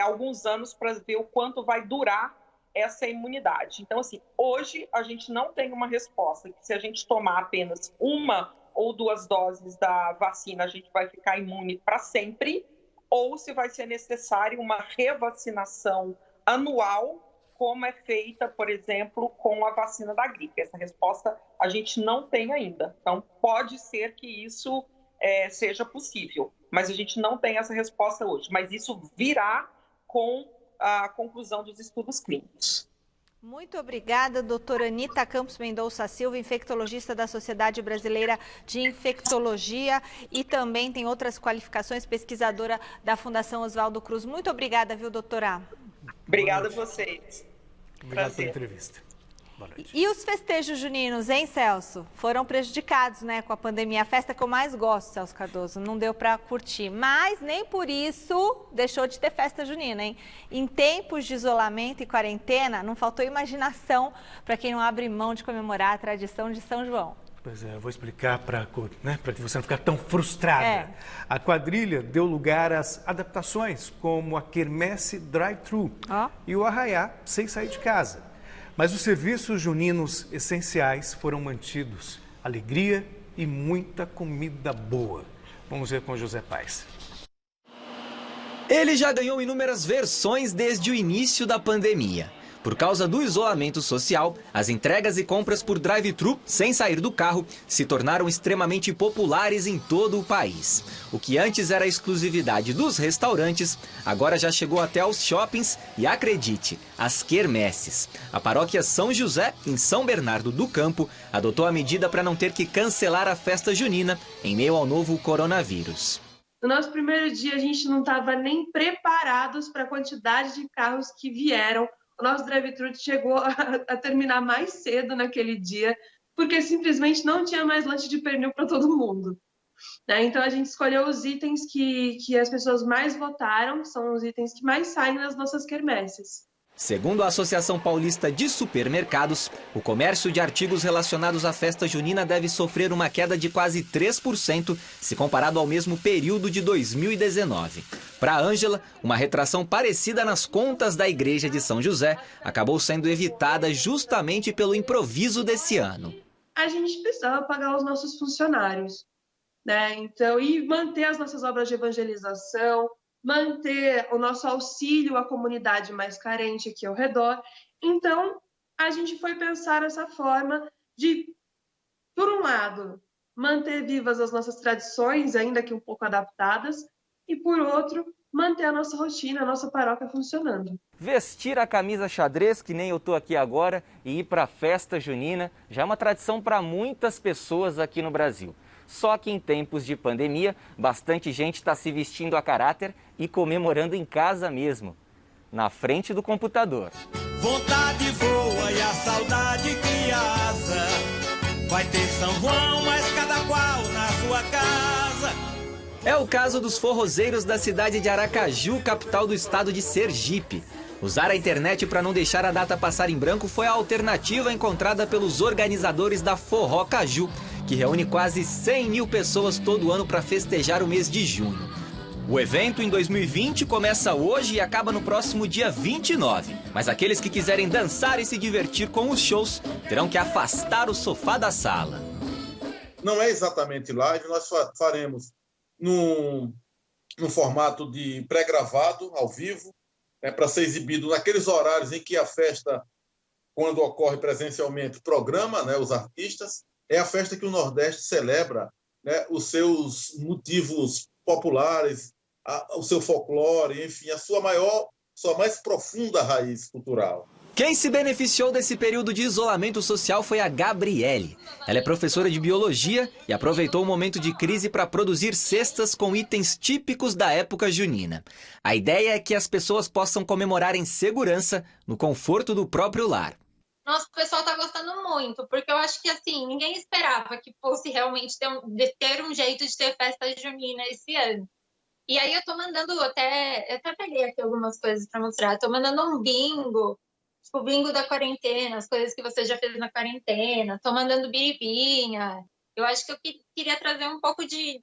alguns anos, para ver o quanto vai durar essa imunidade. Então, assim, hoje a gente não tem uma resposta que se a gente tomar apenas 1 ou 2 doses da vacina, a gente vai ficar imune para sempre, ou se vai ser necessário uma revacinação anual, como é feita, por exemplo, com a vacina da gripe. Essa resposta a gente não tem ainda. Então, pode ser que isso seja possível, mas a gente não tem essa resposta hoje. Mas isso virá com a conclusão dos estudos clínicos. Muito obrigada, doutora Anita Campos Mendonça Silva, infectologista da Sociedade Brasileira de Infectologia e também tem outras qualificações, pesquisadora da Fundação Oswaldo Cruz. Muito obrigada, viu, doutora? Obrigada a vocês. Obrigado pela entrevista. E os festejos juninos, hein, Celso? Foram prejudicados, né, com a pandemia. A festa que eu mais gosto, Celso Cardoso, não deu para curtir. Mas nem por isso deixou de ter festa junina, hein? Em tempos de isolamento e quarentena, não faltou imaginação para quem não abre mão de comemorar a tradição de São João. Pois é, eu vou explicar para que você não ficar tão frustrada. A quadrilha deu lugar às adaptações, como a quermesse drive-thru e o arraiá sem sair de casa. Mas os serviços juninos essenciais foram mantidos. Alegria e muita comida boa. Vamos ver com José Paes. Ele já ganhou inúmeras versões desde o início da pandemia. Por causa do isolamento social, as entregas e compras por drive-thru, sem sair do carro, se tornaram extremamente populares em todo o país. O que antes era exclusividade dos restaurantes, agora já chegou até aos shoppings e, acredite, às quermesses. A paróquia São José, em São Bernardo do Campo, adotou a medida para não ter que cancelar a festa junina em meio ao novo coronavírus. No nosso primeiro dia, a gente não estava nem preparados para a quantidade de carros que vieram. O nosso drive-thru chegou a terminar mais cedo naquele dia, porque simplesmente não tinha mais lanche de pernil para todo mundo. Então, a gente escolheu os itens que as pessoas mais votaram, que são os itens que mais saem nas nossas quermesses. Segundo a Associação Paulista de Supermercados, o comércio de artigos relacionados à festa junina deve sofrer uma queda de quase 3% se comparado ao mesmo período de 2019. Para a Ângela, uma retração parecida nas contas da Igreja de São José acabou sendo evitada justamente pelo improviso desse ano. A gente precisava pagar os nossos funcionários, né? Então, e manter as nossas obras de evangelização, manter o nosso auxílio à comunidade mais carente aqui ao redor. Então, a gente foi pensar essa forma de, por um lado, manter vivas as nossas tradições, ainda que um pouco adaptadas, e, por outro, manter a nossa rotina, a nossa paróquia funcionando. Vestir a camisa xadrez, que nem eu tô aqui agora, e ir para a festa junina já é uma tradição para muitas pessoas aqui no Brasil. Só que em tempos de pandemia, bastante gente está se vestindo a caráter e comemorando em casa mesmo, na frente do computador. Vontade voa e a saudade cria asa. Vai ter São João, mas cada qual na sua casa. É o caso dos forrozeiros da cidade de Aracaju, capital do estado de Sergipe. Usar a internet para não deixar a data passar em branco foi a alternativa encontrada pelos organizadores da Forró Caju, que reúne quase 100 mil pessoas todo ano para festejar o mês de junho. O evento em 2020 começa hoje e acaba no próximo dia 29. Mas aqueles que quiserem dançar e se divertir com os shows terão que afastar o sofá da sala. Não é exatamente live, nós faremos num formato de pré-gravado, ao vivo, para ser exibido naqueles horários em que a festa, quando ocorre presencialmente, programa, os artistas. É a festa que o Nordeste celebra, os seus motivos populares, o seu folclore, enfim, a sua mais profunda raiz cultural. Quem se beneficiou desse período de isolamento social foi a Gabriele. Ela é professora de biologia e aproveitou o momento de crise para produzir cestas com itens típicos da época junina. A ideia é que as pessoas possam comemorar em segurança, no conforto do próprio lar. Nossa, o pessoal está gostando muito, porque eu acho que assim, ninguém esperava que fosse realmente ter um jeito de ter festa junina esse ano. E aí eu tô mandando eu até peguei aqui algumas coisas para mostrar. Tô mandando um bingo, tipo bingo da quarentena, as coisas que você já fez na quarentena. Tô mandando biribinha. Eu acho que eu queria trazer um pouco de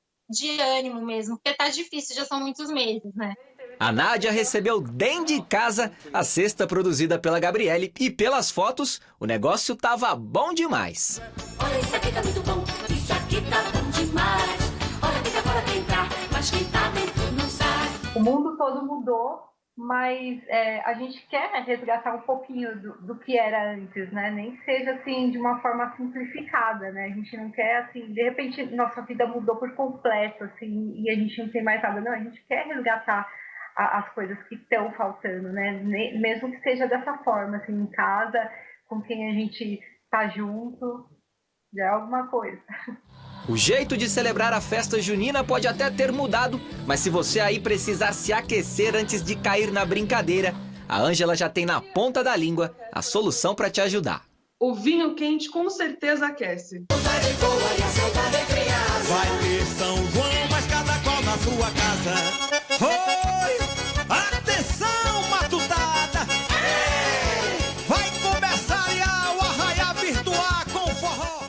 ânimo mesmo, porque tá difícil, já são muitos meses, né? A Nádia recebeu dentro de casa a cesta produzida pela Gabriele e pelas fotos, o negócio tava bom demais. Olha, isso aqui tá muito bom, isso aqui tá bom demais. Olha quem tá fora quer entrar, mas quem tá dentro não sai. O mundo todo mudou, mas a gente quer resgatar um pouquinho do que era antes, né? Nem que seja assim de uma forma simplificada, né? A gente não quer assim, de repente nossa vida mudou por completo, assim, e a gente não tem mais nada. Não, a gente quer resgatar as coisas que estão faltando, né? Mesmo que seja dessa forma, assim, em casa, com quem a gente tá junto, já é alguma coisa. O jeito de celebrar a festa junina pode até ter mudado, mas se você aí precisar se aquecer antes de cair na brincadeira, a Ângela já tem na ponta da língua a solução para te ajudar. O vinho quente com certeza aquece. Vai ter São João, mas cada qual na sua casa. Oi! Atenção, matutada! Vai começar o arraiá virtual com forró!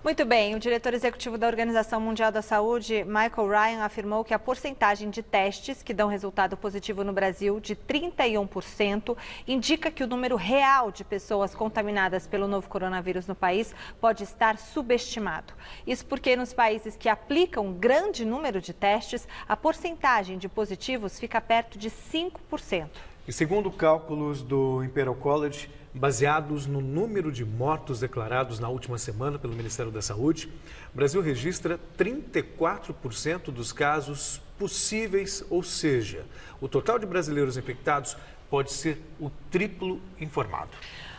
Muito bem, o diretor executivo da Organização Mundial da Saúde, Michael Ryan, afirmou que a porcentagem de testes que dão resultado positivo no Brasil, de 31%, indica que o número real de pessoas contaminadas pelo novo coronavírus no país pode estar subestimado. Isso porque nos países que aplicam grande número de testes, a porcentagem de positivos fica perto de 5%. E segundo cálculos do Imperial College, baseados no número de mortos declarados na última semana pelo Ministério da Saúde, o Brasil registra 34% dos casos possíveis, ou seja, o total de brasileiros infectados pode ser o triplo informado.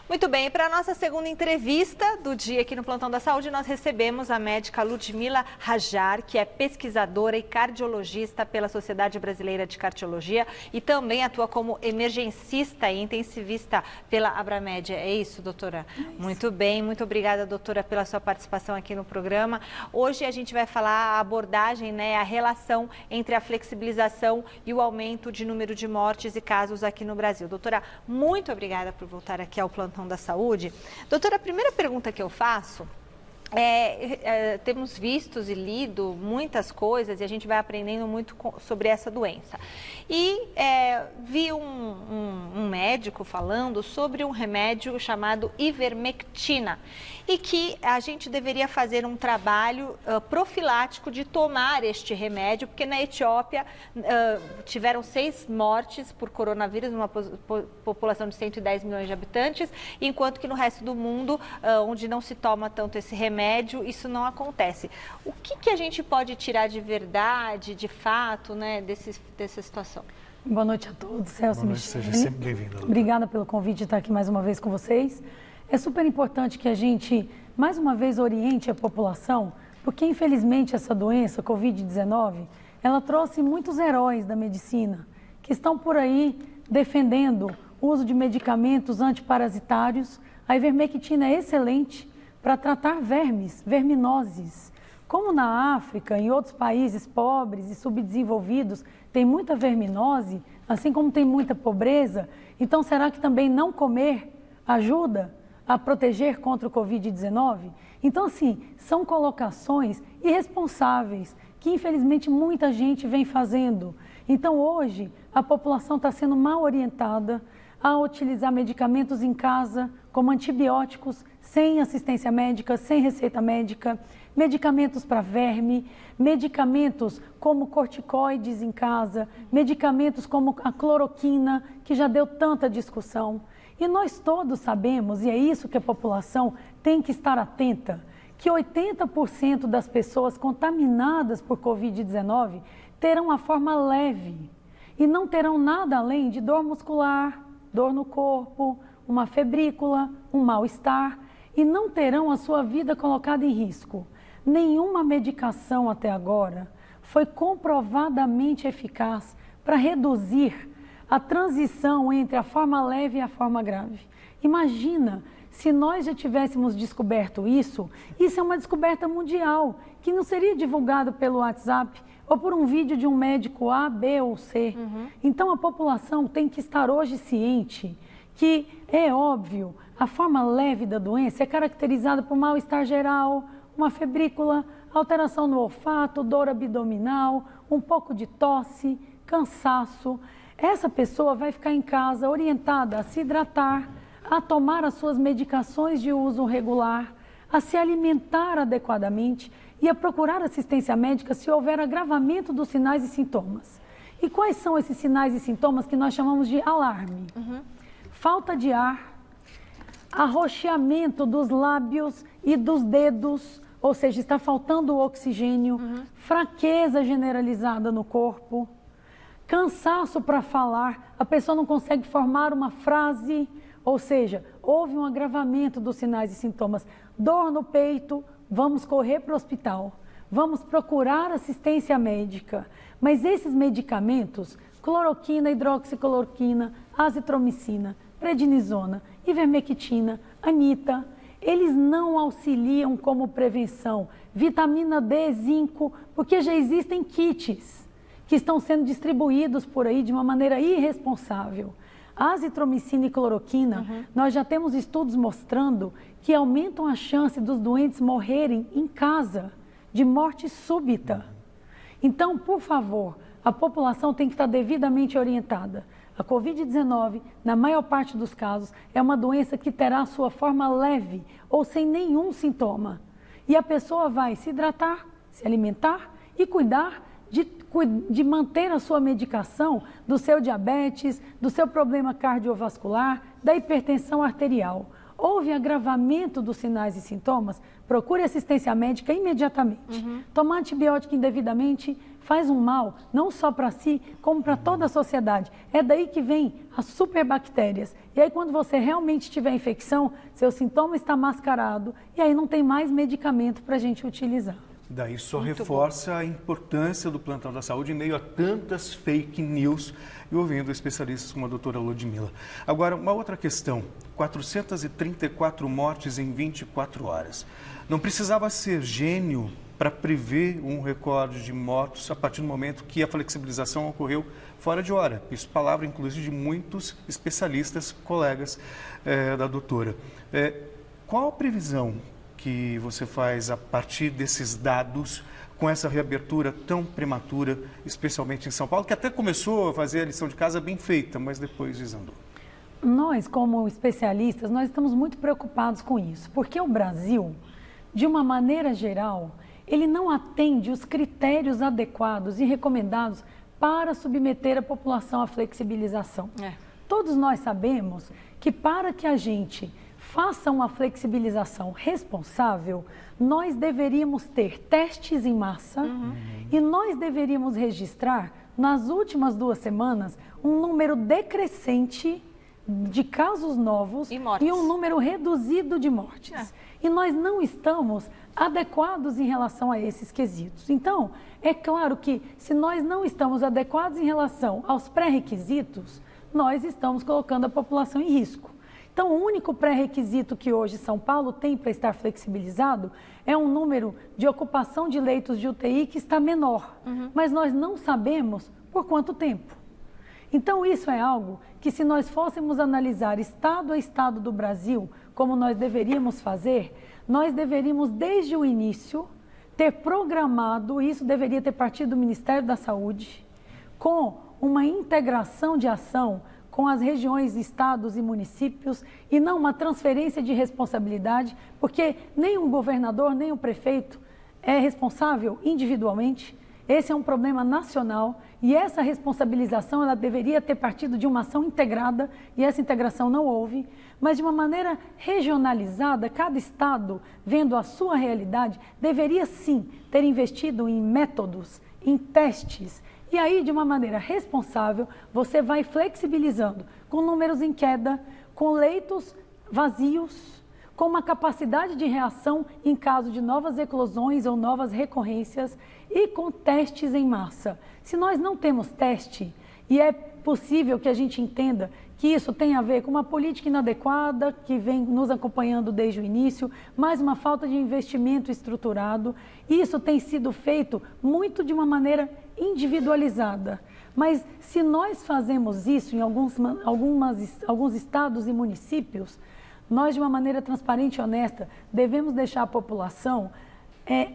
Muito bem, para a nossa segunda entrevista do dia aqui no Plantão da Saúde, nós recebemos a médica Ludmila Rajar, que é pesquisadora e cardiologista pela Sociedade Brasileira de Cardiologia e também atua como emergencista e intensivista pela Abramed. É isso, doutora? Muito bem, muito obrigada, doutora, pela sua participação aqui no programa. Hoje a gente vai falar a abordagem, a relação entre a flexibilização e o aumento de número de mortes e casos aqui no Brasil. Doutora, muito obrigada por voltar aqui ao Plantão da Saúde. Doutora, a primeira pergunta que eu faço temos visto e lido muitas coisas e a gente vai aprendendo muito sobre essa doença. E vi um médico falando sobre um remédio chamado ivermectina e que a gente deveria fazer um trabalho profilático de tomar este remédio, porque na Etiópia tiveram 6 mortes por coronavírus, numa população de 110 milhões de habitantes, enquanto que no resto do mundo, onde não se toma tanto esse remédio, isso não acontece. O que a gente pode tirar de verdade, de fato, dessa situação? Boa noite a todos, Celso e Michele. Seja sempre bem-vindo. Obrigada pelo convite de estar aqui mais uma vez com vocês. É super importante que a gente, mais uma vez, oriente a população, porque, infelizmente, essa doença, Covid-19, ela trouxe muitos heróis da medicina que estão por aí defendendo o uso de medicamentos antiparasitários. A ivermectina é excelente para tratar vermes, verminoses. Como na África e em outros países pobres e subdesenvolvidos tem muita verminose, assim como tem muita pobreza, então será que também não comer ajuda a proteger contra o Covid-19? Então, assim, são colocações irresponsáveis que, infelizmente, muita gente vem fazendo. Então, hoje, a população está sendo mal orientada a utilizar medicamentos em casa, como antibióticos, sem assistência médica, sem receita médica, medicamentos para verme, medicamentos como corticoides em casa, medicamentos como a cloroquina, que já deu tanta discussão. E nós todos sabemos, e é isso que a população tem que estar atenta, que 80% das pessoas contaminadas por Covid-19 terão a forma leve e não terão nada além de dor muscular, dor no corpo, uma febrícula, um mal-estar, e não terão a sua vida colocada em risco. Nenhuma medicação até agora foi comprovadamente eficaz para reduzir a transição entre a forma leve e a forma grave. Imagina se nós já tivéssemos descoberto isso é uma descoberta mundial, que não seria divulgado pelo WhatsApp ou por um vídeo de um médico A, B ou C. Então a população tem que estar hoje ciente que, é óbvio, a forma leve da doença é caracterizada por mal-estar geral, uma febrícula, alteração no olfato, dor abdominal, um pouco de tosse, cansaço. Essa pessoa vai ficar em casa orientada a se hidratar, a tomar as suas medicações de uso regular, a se alimentar adequadamente e a procurar assistência médica se houver agravamento dos sinais e sintomas. E quais são esses sinais e sintomas que nós chamamos de alarme? Falta de ar, arroxeamento dos lábios e dos dedos, ou seja, está faltando o oxigênio, fraqueza generalizada no corpo, cansaço para falar, a pessoa não consegue formar uma frase, ou seja, houve um agravamento dos sinais e sintomas. Dor no peito, vamos correr para o hospital, vamos procurar assistência médica. Mas esses medicamentos, cloroquina, hidroxicloroquina, azitromicina, prednisona, ivermectina, anita, eles não auxiliam como prevenção. Vitamina D, zinco, porque já existem kits que estão sendo distribuídos por aí de uma maneira irresponsável. Azitromicina e cloroquina, nós já temos estudos mostrando que aumentam a chance dos doentes morrerem em casa, de morte súbita. Então, por favor, a população tem que estar devidamente orientada. A Covid-19, na maior parte dos casos, é uma doença que terá sua forma leve ou sem nenhum sintoma. E a pessoa vai se hidratar, se alimentar e cuidar de manter a sua medicação do seu diabetes, do seu problema cardiovascular, da hipertensão arterial. Houve agravamento dos sinais e sintomas, procure assistência médica imediatamente. Tomar antibiótico indevidamente faz um mal, não só para si, como para toda a sociedade. É daí que vem as superbactérias. E aí, quando você realmente tiver infecção, seu sintoma está mascarado e aí não tem mais medicamento para a gente utilizar. Daí só reforça a importância do plantão da saúde em meio a tantas fake news e ouvindo especialistas como a doutora Ludmila. Agora, uma outra questão, 434 mortes em 24 horas. Não precisava ser gênio para prever um recorde de mortos a partir do momento que a flexibilização ocorreu fora de hora. Isso palavra, inclusive, de muitos especialistas, colegas da doutora. Qual a previsão que você faz a partir desses dados com essa reabertura tão prematura, especialmente em São Paulo, que até começou a fazer a lição de casa bem feita, mas depois desandou? Nós, como especialistas, nós estamos muito preocupados com isso, porque o Brasil, de uma maneira geral, ele não atende os critérios adequados e recomendados para submeter a população à flexibilização. Todos nós sabemos que para que a gente faça uma flexibilização responsável, nós deveríamos ter testes em massa e nós deveríamos registrar, nas últimas 2 semanas, um número decrescente de casos novos e um número reduzido de mortes. E nós não estamos adequados em relação a esses quesitos. Então, é claro que se nós não estamos adequados em relação aos pré-requisitos, nós estamos colocando a população em risco. Então, o único pré-requisito que hoje São Paulo tem para estar flexibilizado é um número de ocupação de leitos de UTI que está menor, mas nós não sabemos por quanto tempo. Então, isso é algo que, se nós fôssemos analisar estado a estado do Brasil, como nós deveríamos fazer, nós deveríamos, desde o início, ter programado, isso deveria ter partido do Ministério da Saúde, com uma integração de ação com as regiões, estados e municípios, e não uma transferência de responsabilidade, porque nem o governador, nem o prefeito é responsável individualmente. Esse é um problema nacional e essa responsabilização ela deveria ter partido de uma ação integrada e essa integração não houve, mas de uma maneira regionalizada, cada estado, vendo a sua realidade, deveria sim ter investido em métodos, em testes. E aí, de uma maneira responsável, você vai flexibilizando com números em queda, com leitos vazios, com uma capacidade de reação em caso de novas eclosões ou novas recorrências e com testes em massa. Se nós não temos teste, e é possível que a gente entenda que isso tem a ver com uma política inadequada que vem nos acompanhando desde o início, mais uma falta de investimento estruturado, isso tem sido feito muito de uma maneira individualizada. Mas se nós fazemos isso em alguns estados e municípios, nós, de uma maneira transparente e honesta, devemos deixar a população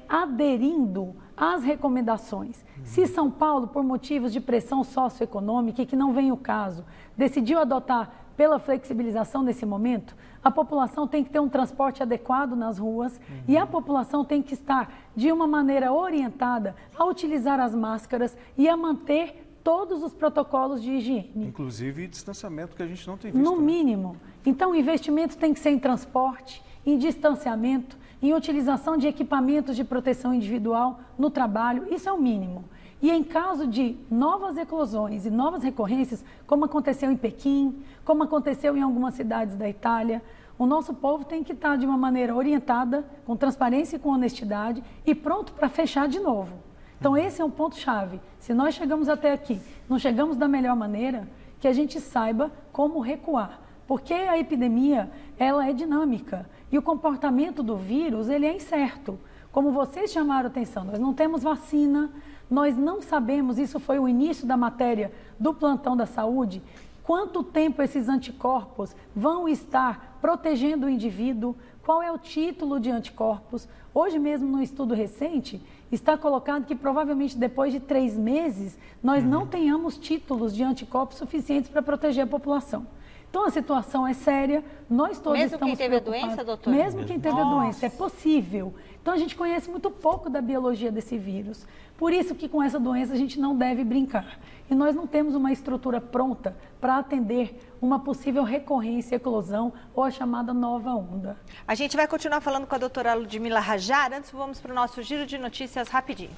aderindo às recomendações. Se São Paulo, por motivos de pressão socioeconômica, e que não vem o caso, decidiu adotar pela flexibilização nesse momento, a população tem que ter um transporte adequado nas ruas e a população tem que estar, de uma maneira orientada, a utilizar as máscaras e a manter todos os protocolos de higiene. Inclusive distanciamento que a gente não tem visto. No mínimo. Então, o investimento tem que ser em transporte, em distanciamento, em utilização de equipamentos de proteção individual no trabalho, isso é o mínimo. E em caso de novas eclosões e novas recorrências, como aconteceu em Pequim, como aconteceu em algumas cidades da Itália, o nosso povo tem que estar de uma maneira orientada, com transparência e com honestidade e pronto para fechar de novo. Então esse é um ponto-chave. Se nós chegamos até aqui, não chegamos da melhor maneira, que a gente saiba como recuar. Porque a epidemia, ela é dinâmica e o comportamento do vírus, ele é incerto. Como vocês chamaram a atenção, nós não temos vacina, nós não sabemos, isso foi o início da matéria do plantão da saúde, quanto tempo esses anticorpos vão estar protegendo o indivíduo, qual é o título de anticorpos. Hoje mesmo, no estudo recente, está colocado que provavelmente depois de 3 meses, nós não tenhamos títulos de anticorpos suficientes para proteger a população. Então a situação é séria, nós todos mesmo estamos quem teve preocupados. A doença, doutor? Mesmo quem teve a doença, é possível. Então a gente conhece muito pouco da biologia desse vírus. Por isso que com essa doença a gente não deve brincar. E nós não temos uma estrutura pronta para atender uma possível recorrência, eclosão ou a chamada nova onda. A gente vai continuar falando com a doutora Ludmila Rajar. Antes vamos para o nosso giro de notícias rapidinho.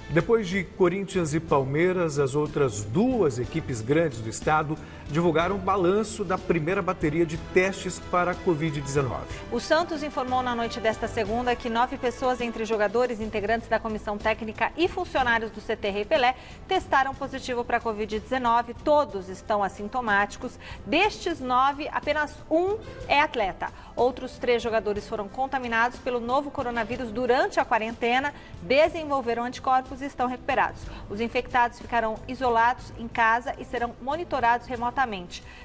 Depois de Corinthians e Palmeiras, as outras 2 equipes grandes do estado divulgaram o balanço da primeira bateria de testes para a Covid-19. O Santos informou na noite desta segunda que 9 pessoas, entre jogadores, integrantes da comissão técnica e funcionários do CT Rei Pelé, testaram positivo para a Covid-19. Todos estão assintomáticos. Destes 9, apenas 1 é atleta. Outros 3 jogadores foram contaminados pelo novo coronavírus durante a quarentena, desenvolveram anticorpos e estão recuperados. Os infectados ficarão isolados em casa e serão monitorados remotamente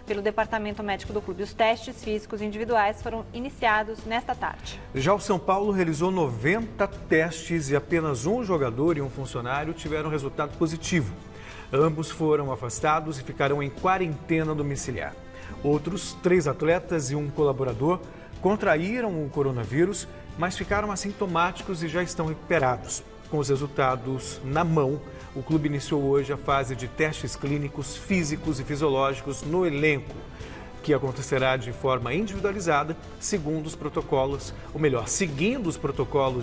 pelo Departamento Médico do Clube. Os testes físicos individuais foram iniciados nesta tarde. Já o São Paulo realizou 90 testes e apenas 1 jogador e 1 funcionário tiveram resultado positivo. Ambos foram afastados e ficarão em quarentena domiciliar. Outros 3 atletas e 1 colaborador contraíram o coronavírus, mas ficaram assintomáticos e já estão recuperados. Com os resultados na mão, o clube iniciou hoje a fase de testes clínicos, físicos e fisiológicos no elenco, que acontecerá de forma individualizada, seguindo os protocolos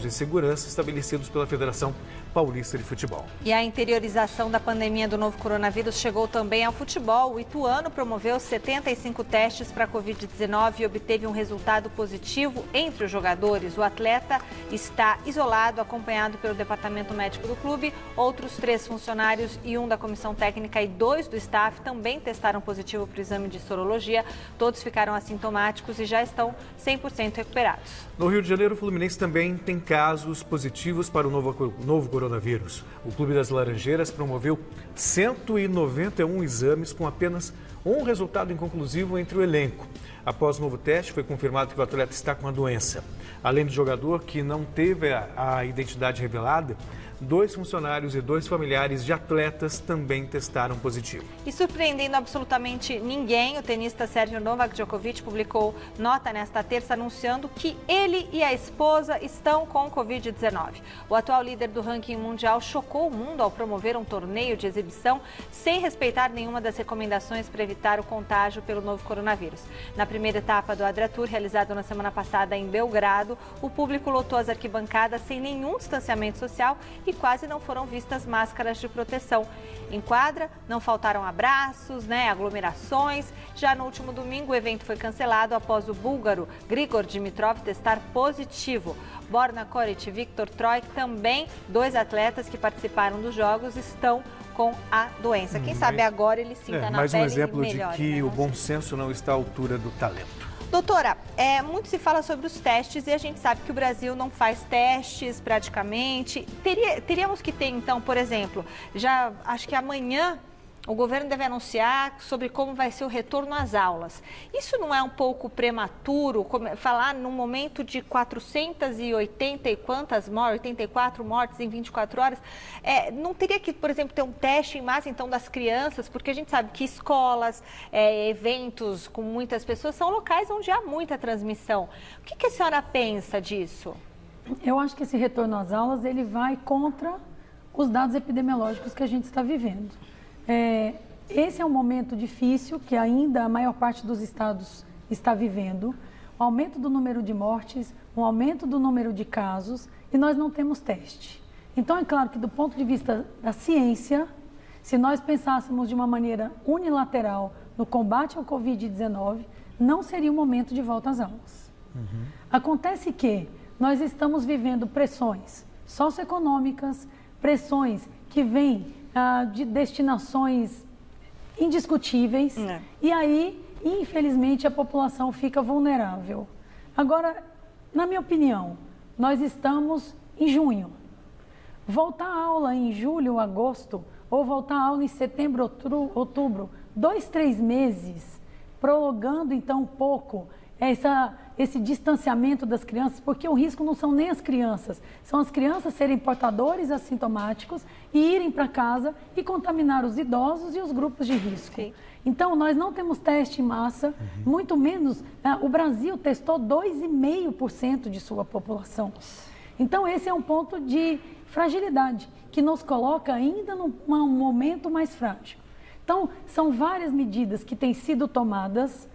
de segurança estabelecidos pela Federação Paulista de Futebol. E a interiorização da pandemia do novo coronavírus chegou também ao futebol. O Ituano promoveu 75 testes para a Covid-19 e obteve um resultado positivo entre os jogadores. O atleta está isolado, acompanhado pelo departamento médico do clube. Outros 3 funcionários e 1 da comissão técnica e 2 do staff também testaram positivo para o exame de sorologia. Todos ficaram assintomáticos e já estão 100% recuperados. No Rio de Janeiro, o Fluminense também tem casos positivos para o novo coronavírus. O Clube das Laranjeiras promoveu 191 exames com apenas um resultado inconclusivo entre o elenco. Após o novo teste, foi confirmado que o atleta está com a doença. Além do jogador, que não teve a identidade revelada, 2 funcionários e 2 familiares de atletas também testaram positivo. E surpreendendo absolutamente ninguém, o tenista Sérgio Novak Djokovic publicou nota nesta terça anunciando que ele e a esposa estão com Covid-19. O atual líder do ranking mundial chocou o mundo ao promover um torneio de exibição sem respeitar nenhuma das recomendações para evitar o contágio pelo novo coronavírus. Na primeira etapa do Adria Tour, realizado na semana passada em Belgrado, o público lotou as arquibancadas sem nenhum distanciamento social e quase não foram vistas máscaras de proteção. Em quadra, não faltaram abraços, aglomerações. Já no último domingo, o evento foi cancelado após o búlgaro Grigor Dimitrov testar positivo. Borna Koric e Viktor Troik, também 2 atletas que participaram dos jogos, estão com a doença. Quem sabe agora ele sinta na pele mais um exemplo melhor, de que o bom senso não está à altura do talento. Doutora, muito se fala sobre os testes e a gente sabe que o Brasil não faz testes praticamente. Teríamos que ter, então, por exemplo, já acho que amanhã o governo deve anunciar sobre como vai ser o retorno às aulas. Isso não é um pouco prematuro, falar num momento de 480 e quantas mortes, 84 mortes em 24 horas? Não teria que, por exemplo, ter um teste em massa, então, das crianças? Porque a gente sabe que escolas, eventos com muitas pessoas são locais onde há muita transmissão. O que a senhora pensa disso? Eu acho que esse retorno às aulas, ele vai contra os dados epidemiológicos que a gente está vivendo. Esse é um momento difícil que ainda a maior parte dos estados está vivendo, um aumento do número de mortes, um aumento do número de casos e nós não temos teste. Então é claro que do ponto de vista da ciência, se nós pensássemos de uma maneira unilateral no combate ao Covid-19, não seria o momento de volta às aulas. Acontece que nós estamos vivendo pressões socioeconômicas, pressões que vêm de destinações indiscutíveis e aí, infelizmente, a população fica vulnerável. Agora, na minha opinião, nós estamos em junho. Voltar à aula em julho, agosto, ou voltar à aula em setembro, outubro, 2, 3 meses, prolongando então um pouco esse distanciamento das crianças, porque o risco não são nem as crianças, são as crianças serem portadores assintomáticos e irem para casa e contaminar os idosos e os grupos de risco. Sim. Então, nós não temos teste em massa, muito menos, o Brasil testou 2,5% de sua população. Então, esse é um ponto de fragilidade, que nos coloca ainda num momento mais frágil. Então, são várias medidas que têm sido tomadas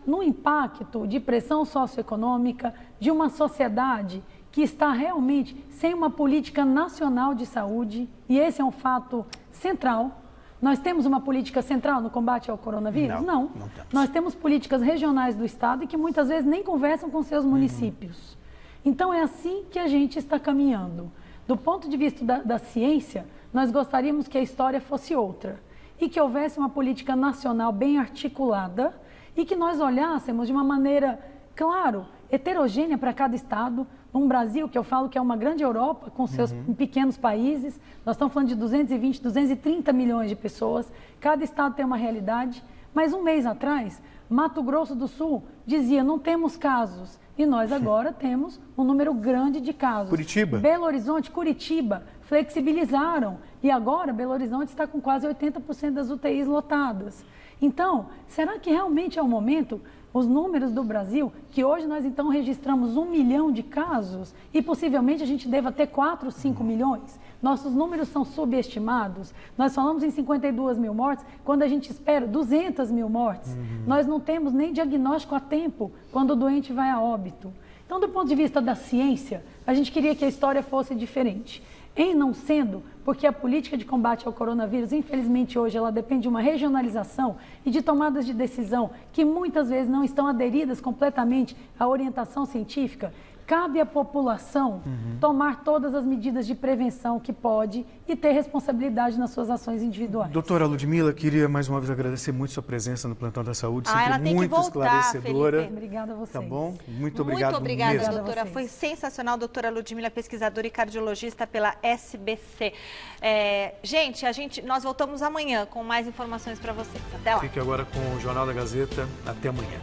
no impacto de pressão socioeconômica, de uma sociedade que está realmente sem uma política nacional de saúde, e esse é um fato central. Nós temos uma política central no combate ao coronavírus? Não. Nós temos políticas regionais do Estado e que muitas vezes nem conversam com seus municípios. Então é assim que a gente está caminhando. Do ponto de vista da ciência, nós gostaríamos que a história fosse outra e que houvesse uma política nacional bem articulada e que nós olhássemos de uma maneira, claro, heterogênea para cada estado. Um Brasil, que eu falo que é uma grande Europa, com seus pequenos países, nós estamos falando de 220, 230 milhões de pessoas, cada estado tem uma realidade, mas um mês atrás, Mato Grosso do Sul dizia, não temos casos, e nós agora temos um número grande de casos. Curitiba. Belo Horizonte, Curitiba, flexibilizaram, e agora Belo Horizonte está com quase 80% das UTIs lotadas. Então, será que realmente é o momento, os números do Brasil, que hoje nós então registramos 1 milhão de casos e possivelmente a gente deva ter 4, 5 milhões? Nossos números são subestimados. Nós falamos em 52 mil mortes, quando a gente espera 200 mil mortes. Nós não temos nem diagnóstico a tempo quando o doente vai a óbito. Então, do ponto de vista da ciência, a gente queria que a história fosse diferente. Em não sendo, porque a política de combate ao coronavírus, infelizmente hoje, ela depende de uma regionalização e de tomadas de decisão que muitas vezes não estão aderidas completamente à orientação científica, cabe à população tomar todas as medidas de prevenção que pode e ter responsabilidade nas suas ações individuais. Doutora Ludmila, queria mais uma vez agradecer muito sua presença no Plantão da Saúde, sempre ela tem muito que voltar, esclarecedora. Felipe. Obrigada a vocês. Tá bom? Muito obrigado Muito obrigada, mesmo. doutora. Foi sensacional, doutora Ludmila, pesquisadora e cardiologista pela SBC. Nós voltamos amanhã com mais informações para vocês. Até lá. Fique agora com o Jornal da Gazeta. Até amanhã.